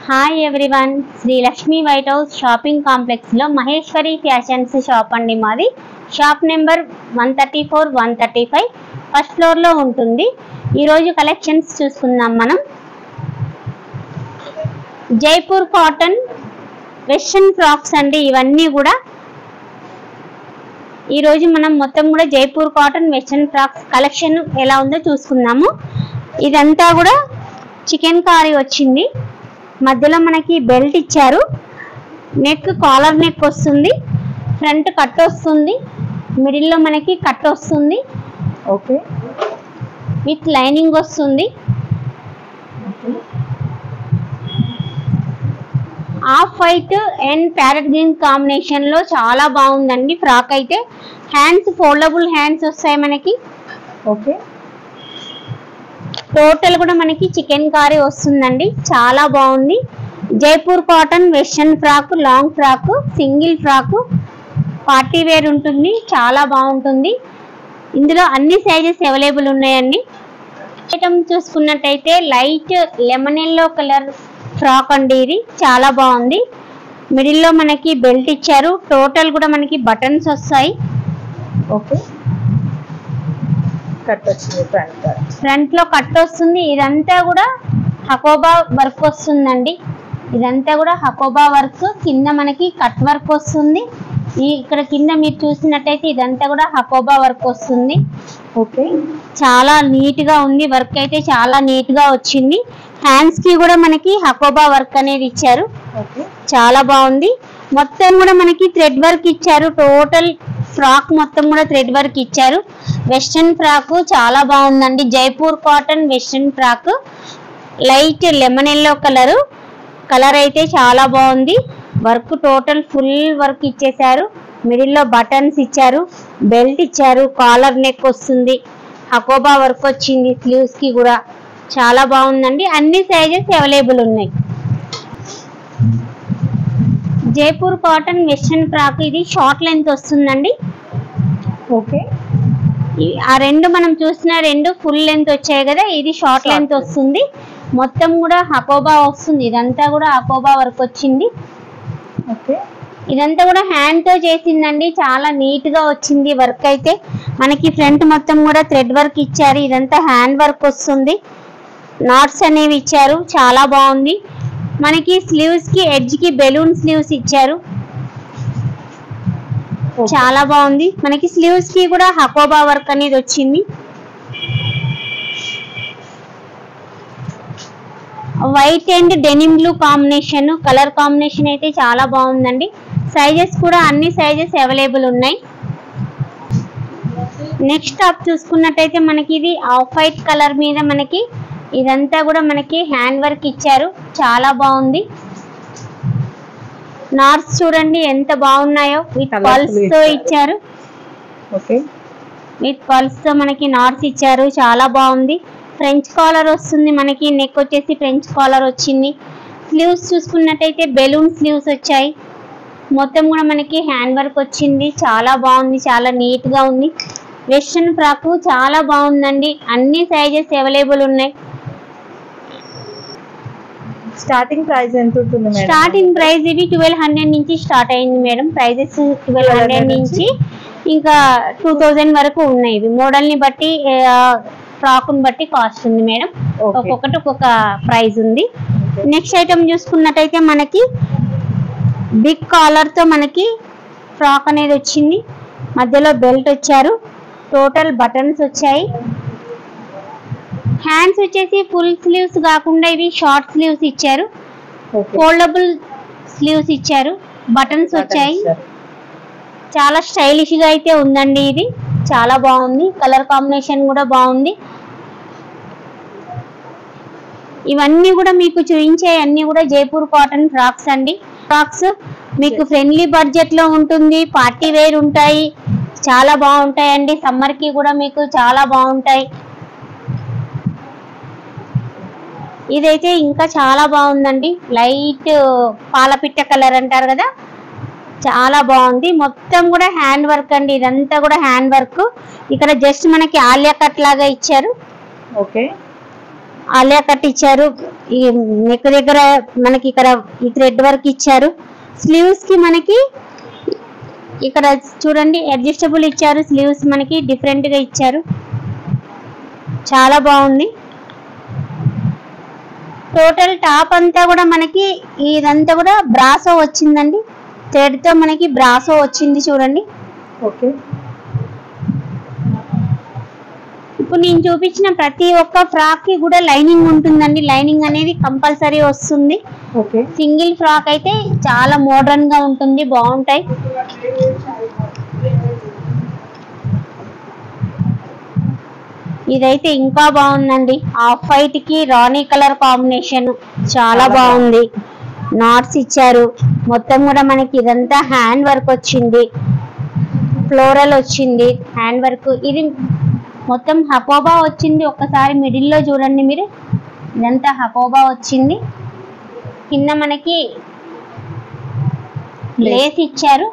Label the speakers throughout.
Speaker 1: Hi everyone, Shri Lakshmi white house shopping కాంప్లెక్స్లో Maheshwari fashions shop అండి. మాది షాప్ నెంబర్ 134, 135 ఫస్ట్ ఫ్లోర్లో ఉంటుంది. ఈరోజు కలెక్షన్స్ చూసుకుందాం మనం. జైపూర్ కాటన్ వెస్ట్రన్ ఫ్రాక్స్ అండి. ఇవన్నీ కూడా ఈరోజు మనం మొత్తం కూడా Jaipur cotton western frocks collection ఎలా ఉందో చూసుకుందాము. ఇదంతా కూడా చికెన్ కారీ వచ్చింది. మధ్యలో మనకి బెల్ట్ ఇచ్చారు. నెక్ కాలర్ నెక్ వస్తుంది. ఫ్రంట్ కట్ వస్తుంది. మిడిల్లో మనకి కట్ వస్తుంది.
Speaker 2: ఓకే,
Speaker 1: విత్ లైనింగ్ వస్తుంది. Off white and parrot green combination లో చాలా బాగుందండి ఫ్రాక్ అయితే. హ్యాండ్స్ ఫోల్డబుల్ హ్యాండ్స్ వస్తాయి మనకి.
Speaker 2: ఓకే,
Speaker 1: టోటల్ కూడా మనకి చికెన్ కారీ వస్తుందండి. చాలా బాగుంది. Jaipur cotton western frock, long frock, single frock, party wear ఉంటుంది. చాలా బాగుంటుంది. ఇందులో అన్ని సైజెస్ అవైలబుల్ ఉన్నాయండి. ఐటమ్ చూసుకున్నట్టయితే light lemon yellow colour frock అండి. ఇది చాలా బాగుంది. మిడిల్లో మనకి బెల్ట్ ఇచ్చారు. టోటల్ కూడా మనకి బటన్స్ వస్తాయి.
Speaker 2: ఓకే, కట్ వచ్చింది.
Speaker 1: ఫ్రంట్ లో కట్ వస్తుంది. ఇదంతా కూడా హకోబా వర్క్ వస్తుందండి. ఇదంతా కూడా హకోబా వర్క్. కింద మనకి కట్ వర్క్ వస్తుంది. ఇక్కడ కింద మీరు చూసినట్టయితే ఇదంతా కూడా హకోబా వర్క్ వస్తుంది.
Speaker 2: ఓకే,
Speaker 1: చాలా నీట్ గా ఉంది. వర్క్ అయితే చాలా నీట్ గా వచ్చింది. హ్యాండ్స్ కి కూడా మనకి హకోబా వర్క్ అనేది ఇచ్చారు.
Speaker 2: ఓకే,
Speaker 1: చాలా బాగుంది. మొత్తం కూడా మనకి థ్రెడ్ వర్క్ ఇచ్చారు. టోటల్ ఫ్రాక్ మొత్తం కూడా థ్రెడ్ వర్క్ ఇచ్చారు. వెస్ట్రన్ ఫ్రాక్ చాలా బాగుందండి. Jaipur cotton western frock, light lemon yellow colour అయితే చాలా బాగుంది. వర్క్ టోటల్ ఫుల్ వర్క్ ఇచ్చేసారు. మిడిల్లో బటన్స్ ఇచ్చారు. బెల్ట్ ఇచ్చారు. కాలర్ నెక్ వస్తుంది. హకోబా వర్క్ వచ్చింది. స్లీవ్స్ కి కూడా చాలా బాగుందండి. అన్ని సైజెస్ అవైలబుల్ ఉన్నాయి. జైపూర్ కాటన్ వెస్ట్రన్ ఫ్రాక్ ఇది షార్ట్ లెంత్ వస్తుందండి.
Speaker 2: ఓకే,
Speaker 1: ఆ రెండు మనం చూసిన రెండు ఫుల్ లెంత్ వచ్చాయి కదా. ఇది షార్ట్ లెంత్ వస్తుంది. మొత్తం కూడా హకోబా వస్తుంది. ఇదంతా కూడా హకోబా వర్క్ వచ్చింది.
Speaker 2: ఓకే,
Speaker 1: ఇదంతా కూడా హ్యాండ్ తో చేసిందండి. చాలా నీట్ గా వచ్చింది వర్క్ అయితే. మనకి ఫ్రంట్ మొత్తం కూడా థ్రెడ్ వర్క్ ఇచ్చారు. ఇదంతా హ్యాండ్ వర్క్ వస్తుంది. నాట్స్ అనేవి ఇచ్చారు. చాలా బాగుంది. మనకి స్లీవ్స్ కి ఎడ్జ్ కి బెలూన్ స్లీవ్స్ ఇచ్చారు. చాలా బాగుంది. మనకి స్లీవ్స్ కి కూడా హకోబా వర్క్ అనేది వచ్చింది. White and denim blue combination, colour combination అయితే చాలా బాగుందండి. సైజెస్ కూడా అన్ని సైజెస్ అవైలబుల్ ఉన్నాయి. నెక్స్ట్ టాప్ చూసుకున్నట్టయితే మనకి ఇది ఆఫ్ వైట్ కలర్ మీద మనకి ఇదంతా కూడా మనకి హ్యాండ్ వర్క్ ఇచ్చారు. చాలా బాగుంది. నాట్స్ చూడండి ఎంత బాగున్నాయో. విత్ పల్స్ తో ఇచ్చారు.
Speaker 2: ఓకే,
Speaker 1: విత్ పల్స్ తో మనకి నాట్స్ ఇచ్చారు. చాలా బాగుంది. ఫ్రెంచ్ కాలర్ వస్తుంది మనకి. నెక్ వచ్చేసి ఫ్రెంచ్ కాలర్ వచ్చింది. స్లీవ్స్ చూసుకున్నట్టయితే బెలూన్ స్లీవ్స్ వచ్చాయి. మొత్తం కూడా మనకి హ్యాండ్ వర్క్ వచ్చింది. చాలా బాగుంది. చాలా నీట్ గా ఉంది. వెస్ట్రన్ ఫ్రాక్ చాలా బాగుందండి. అన్ని సైజెస్ అవైలబుల్ ఉన్నాయి.
Speaker 2: స్టార్టింగ్ ప్రైస్ ఎంత ఉంటుంది మేడం?
Speaker 1: స్టార్టింగ్ ప్రైస్ ఇది 1200 నుంచి స్టార్ట్ అయింది మేడం. ప్రైజెస్ 1200 నుంచి ఇంకా 2000 వరకు ఉన్నాయి. ఇవి మోడల్ ని బట్టి ఫ్రాక్ ని బట్టి కాస్ట్ ఉంది మేడం. ఒక్కొక్కటి ఒక్కొక్క ప్రైస్ ఉంది. నెక్స్ట్ ఐటమ్ చూసుకున్నట్టయితే మనకి బిగ్ కాలర్ తో మనకి ఫ్రాక్ అనేది వచ్చింది. మధ్యలో బెల్ట్ వచ్చారు. టోటల్ బటన్స్ వచ్చాయి. హ్యాండ్స్ వచ్చేసి ఫుల్ స్లీవ్స్ కాకుండా ఇవి షార్ట్ స్లీవ్స్ ఇచ్చారు. ఫోల్డబుల్ స్లీవ్స్ ఇచ్చారు. బటన్స్ వచ్చాయి. చాలా స్టైలిష్ గా అయితే ఉందండి. ఇది చాలా బాగుంది. కలర్ కాంబినేషన్ కూడా బాగుంది. ఇవన్నీ కూడా మీకు చూపించే అన్ని కూడా జైపూర్ కాటన్ ఫ్రాక్స్ అండి. ఫ్రాక్స్ మీకు ఫ్రెండ్లీ బడ్జెట్ లో ఉంటుంది. పార్టీ వేర్ ఉంటాయి. చాలా బాగుంటాయండి. సమ్మర్ కి కూడా మీకు చాలా బాగుంటాయి. ఇదైతే ఇంకా చాలా బాగుందండి. లైట్ పాలపిట్ట కలర్ అంటారు కదా. చాలా బాగుంది. మొత్తం కూడా హ్యాండ్ వర్క్ అండి. ఇదంతా కూడా హ్యాండ్ వర్క్. ఇక్కడ జస్ట్ మనకి ఆలియా కట్ లాగా ఇచ్చారు.
Speaker 2: ఓకే,
Speaker 1: ఆలియా కట్ ఇచ్చారు. ఈ నెక్ దగ్గర మనకి ఇక్కడ ఈ థ్రెడ్ వర్క్ ఇచ్చారు. స్లీవ్స్ కి మనకి ఇక్కడ చూడండి అడ్జస్టబుల్ ఇచ్చారు. స్లీవ్స్ మనకి డిఫరెంట్ గా ఇచ్చారు, చాలా బాగుంది. టోటల్ టాప్ అంతా కూడా మనకి ఇదంతా కూడా బ్రాసో వచ్చిందండి. థ్రెడ్ తో మనకి బ్రాసో వచ్చింది చూడండి.
Speaker 2: ఓకే.
Speaker 1: ఇప్పుడు నేను చూపించిన ప్రతి ఒక్క ఫ్రాక్ కి కూడా లైనింగ్ ఉంటుందండి. లైనింగ్ అనేది కంపల్సరీ వస్తుంది.
Speaker 2: ఓకే.
Speaker 1: సింగిల్ ఫ్రాక్ అయితే చాలా మోడర్న్ గా ఉంటుంది, బాగుంటాయి. ఇదైతే ఇంకా బాగుందండి. ఆఫ్ వైట్ కి రాణి కలర్ కాంబినేషన్ చాలా బాగుంది. నాట్స్ ఇచ్చారు. మొత్తం కూడా మనకి ఇదంతా హ్యాండ్ వర్క్ వచ్చింది, ఫ్లోరల్ వచ్చింది హ్యాండ్ వర్క్. ఇది మొత్తం హకోబా వచ్చింది. ఒక్కసారి మిడిల్ లో చూడండి మీరు, ఇదంతా హకోబా వచ్చింది. కింద మనకి లేస్ ఇచ్చారు,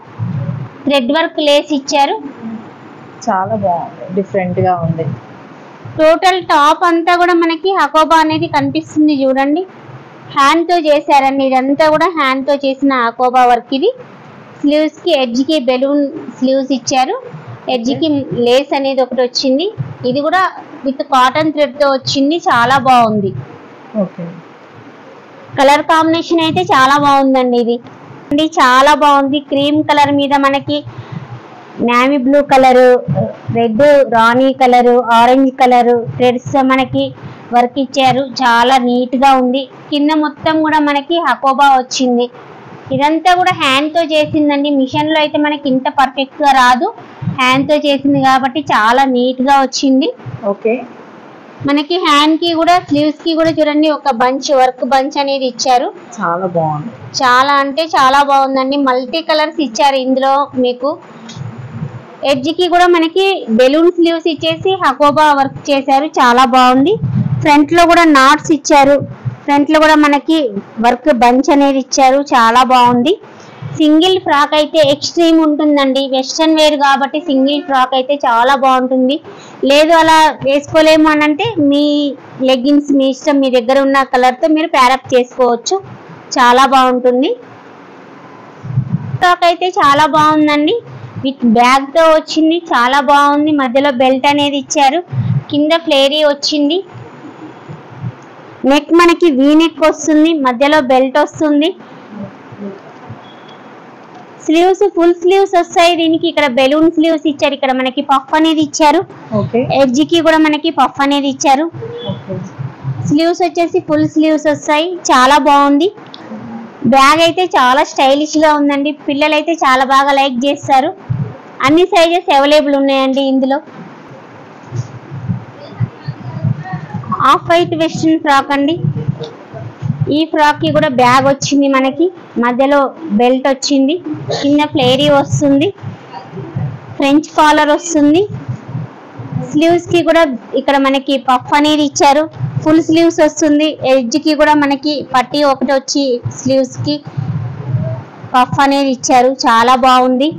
Speaker 1: థ్రెడ్ వర్క్ లేస్ ఇచ్చారు.
Speaker 2: చాలా బాగుంది, డిఫరెంట్ గా ఉంది.
Speaker 1: టోటల్ టాప్ అంతా కూడా మనకి హకోబా అనేది కనిపిస్తుంది చూడండి. హ్యాండ్ తో చేశారండి, ఇదంతా కూడా హ్యాండ్ తో చేసిన హకోబా వర్క్ ఇది. స్లీవ్స్ కి ఎడ్జ్ కి బెలూన్ స్లీవ్స్ ఇచ్చారు. ఎడ్జ్ కి లేస్ అనేది ఒకటి వచ్చింది. ఇది కూడా విత్ కాటన్ థ్రెడ్ తో వచ్చింది, చాలా బాగుంది.
Speaker 2: ఓకే.
Speaker 1: కలర్ కాంబినేషన్ అయితే చాలా బాగుందండి. ఇది చాలా బాగుంది. క్రీమ్ కలర్ మీద మనకి నేవీ బ్లూ కలరు, రెడ్ రాణి కలరు, ఆరెంజ్ కలరు థ్రెడ్స్ మనకి వర్క్ ఇచ్చారు. చాలా నీట్ గా ఉంది. కింద మొత్తం కూడా మనకి హకోబా వచ్చింది. ఇదంతా కూడా హ్యాండ్ తో చేసిందండి. మిషన్ లో అయితే మనకి ఇంత పర్ఫెక్ట్ గా రాదు. హ్యాండ్ తో చేసింది కాబట్టి చాలా నీట్ గా వచ్చింది.
Speaker 2: ఓకే.
Speaker 1: మనకి హ్యాండ్ కి కూడా స్లీవ్స్ కి కూడా చూడండి ఒక బంచ్ వర్క్ బంచ్ అనేది ఇచ్చారు.
Speaker 2: చాలా బాగుంది,
Speaker 1: చాలా అంటే చాలా బాగుందండి. మల్టీ కలర్స్ ఇచ్చారు ఇందులో మీకు. ఎడ్జ్ కి కూడా మనకి బెలూన్ స్లీవ్స్ ఇచ్చేసి హకోబా వర్క్ చేశారు, చాలా బాగుంది. ఫ్రంట్ లో కూడా నాట్స్ ఇచ్చారు. ఫ్రంట్ లో కూడా మనకి వర్క్ బంచ్ అనేది ఇచ్చారు, చాలా బాగుంది. సింగిల్ ఫ్రాక్ అయితే ఎక్స్ట్రీమ్ ఉంటుందండి. వెస్ట్రన్ వేర్ కాబట్టి సింగిల్ ఫ్రాక్ అయితే చాలా బాగుంటుంది. లేదు అలా వేసుకోలేము అని అంటే మీ లెగ్గిన్స్ మీ ఇష్టం, మీ దగ్గర ఉన్న కలర్ తో మీరు ప్యారప్ చేసుకోవచ్చు, చాలా బాగుంటుంది. ఫ్రాక్ అయితే చాలా బాగుందండి. విత్ బ్యాగ్ తో వచ్చింది, చాలా బాగుంది. మధ్యలో బెల్ట్ అనేది ఇచ్చారు, కింద ఫ్లేరీ వచ్చింది. నెక్ మనకి వీ నెక్ వస్తుంది, మధ్యలో బెల్ట్ వస్తుంది. స్లీవ్స్ ఫుల్ స్లీవ్స్ వస్తాయి దీనికి. ఇక్కడ బెలూన్ స్లీవ్స్ ఇచ్చారు. ఇక్కడ మనకి పఫ్ అనేది ఇచ్చారు. ఎడ్జ్ కి కూడా మనకి పఫ్ అనేది ఇచ్చారు. స్లీవ్స్ వచ్చేసి ఫుల్ స్లీవ్స్ వస్తాయి, చాలా బాగుంది. బ్యాగ్ అయితే చాలా స్టైలిష్ గా ఉందండి. పిల్లలు అయితే చాలా బాగా లైక్ చేస్తారు. అన్ని సైజెస్ అవైలబుల్ ఉన్నాయండి ఇందులో. ఆఫ్ వైట్ వెస్ట్రన్ ఫ్రాక్ అండి. ఈ ఫ్రాక్ కి కూడా బ్యాగ్ వచ్చింది మనకి, మధ్యలో బెల్ట్ వచ్చింది, కింద ఫ్లేరీ వస్తుంది, ఫ్రెంచ్ కాలర్ వస్తుంది. స్లీవ్స్ కి కూడా ఇక్కడ మనకి పఫ్ అనేది ఇచ్చారు. ఫుల్ స్లీవ్స్ వస్తుంది. ఎడ్జ్ కి కూడా మనకి పట్టీ ఒకటి వచ్చి స్లీవ్స్ కి పఫ్ అనేది ఇచ్చారు, చాలా బాగుంది.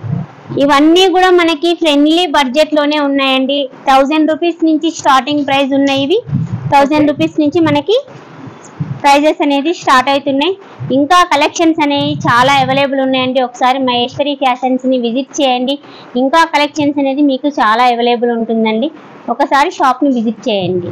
Speaker 1: ఇవన్నీ కూడా మనకి ఫ్రెండ్లీ బడ్జెట్ లోనే ఉన్నాయండి. 1000 రూపీస్ నుంచి స్టార్టింగ్ ప్రైస్ ఉన్నాయి. ఇవి 1000 రూపీస్ నుంచి మనకి ప్రైజెస్ అనేది స్టార్ట్ అవుతున్నాయి. ఇంకా కలెక్షన్స్ అనేవి చాలా అవైలబుల్ ఉన్నాయండి. ఒకసారి మహేశ్వరి ఫ్యాషన్స్ ని విజిట్ చేయండి. ఇంకా కలెక్షన్స్ అనేది మీకు చాలా అవైలబుల్ ఉంటుందండి. ఒకసారి షాప్ ని విజిట్ చేయండి.